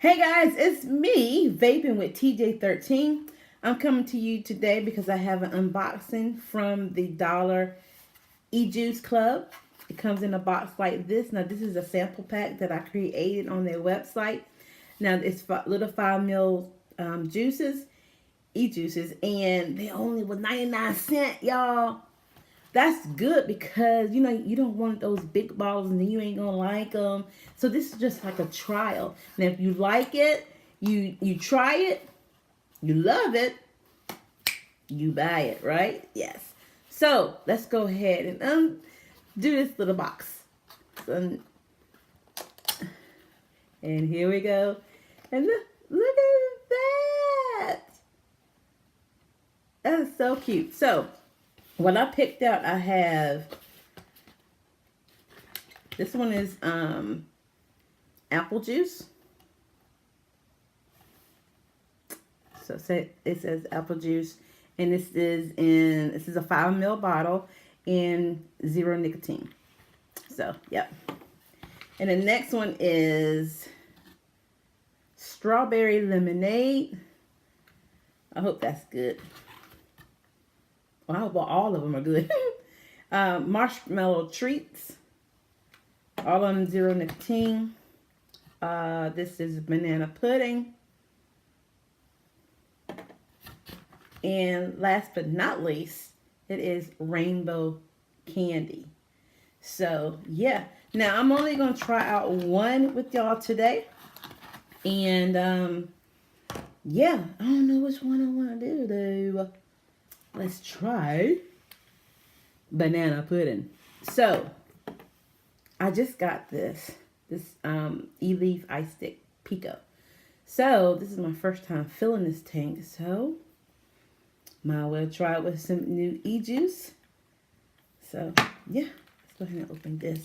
Hey guys, it's me, Vaping with TJ13. I'm coming to you today because I have an unboxing from the Dollar E-Juice Club. It comes in a box like this. Now, this is a sample pack that I created on their website. Now, it's little 5 ml juices, e-juices, and they only were 99 cents, y'all. That's good because you don't want those big bottles and then you ain't gonna like them. So this is just like a trial. Now if you like it, you try it, you love it, you buy it, right? Yes. So let's go ahead and do this little box. And here we go. And look at that. That is so cute. So what I picked out, I have, this one is apple juice. So it says apple juice, and this is a 5 ml bottle and 0 nicotine. So yep. And the next one is strawberry lemonade. I hope that's good. Well, I hope all of them are good. Marshmallow treats. All of them 0 nicotine. This is banana pudding. And last but not least, it is rainbow candy. So, yeah. Now, I'm only going to try out one with y'all today. And, yeah. I don't know which one I want to do, though. Let's try banana pudding. So, I just got this E-Leaf Ice Stick Pico. So, this is my first time filling this tank. So, might well try it with some new e-juice. So, yeah. Let's go ahead and open this.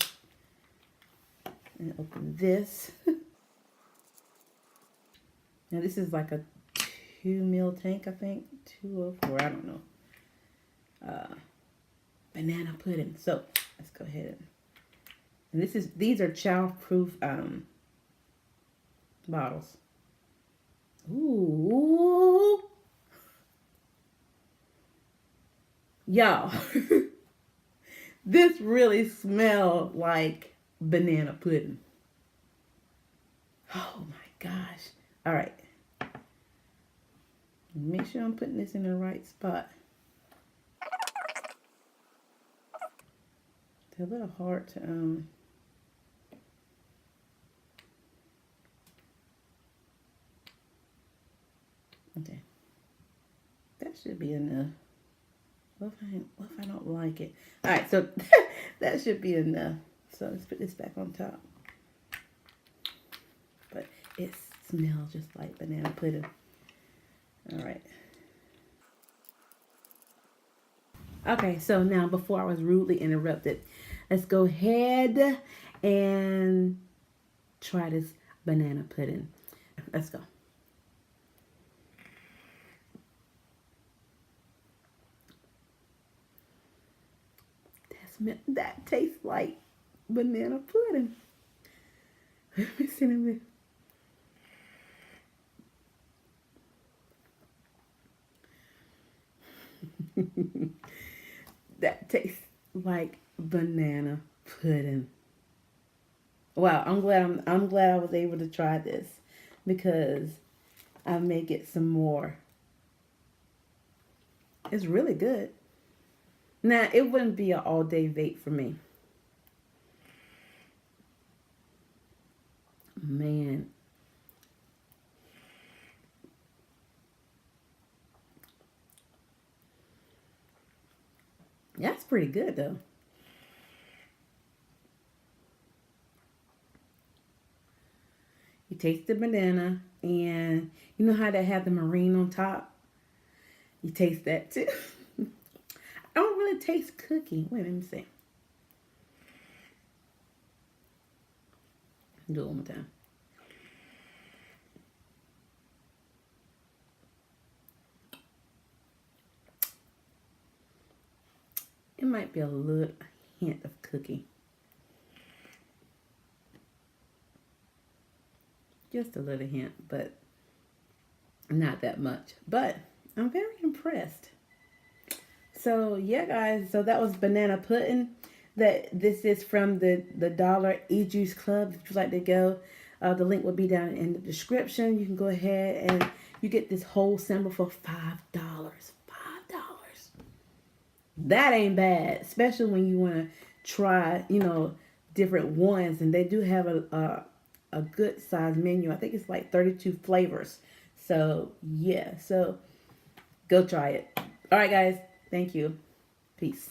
And open this. Now, this is like a 2 ml tank, I think. 2 or 4, I don't know. Banana pudding. So, let's go ahead and these are child-proof bottles. Ooh. Y'all, this really smells like banana pudding. Oh my gosh. All right. Make sure I'm putting this in the right spot. It's a little hard to okay. That should be enough. What if I don't like it? All right, so that should be enough. So let's put this back on top. But it smells just like banana pudding. All right. Okay, so now before I was rudely interrupted, let's go ahead and try this banana pudding. Let's go. That tastes like banana pudding. Let me see them. That tastes like banana pudding. Wow, I'm glad I was able to try this because I may get some more. It's really good. Now, it wouldn't be an all-day vape for me. Man. That's pretty good, though. You taste the banana, and you know how they have the marine on top? You taste that, too. I don't really taste cookie. Wait, let me see. Do it one more time. It might be a little hint of cookie. Just a little hint, but not that much. But I'm very impressed. So yeah, guys. So that was banana pudding. This is from the Dollar E-Juice Club. If you'd like to go, the link will be down in the description. You can go ahead and you get this whole sample for $5. $5. That ain't bad, especially when you want to try, different ones. And they do have a good size menu. I think it's like 32 flavors. So yeah, so go try it. All right, guys. Thank you. Peace.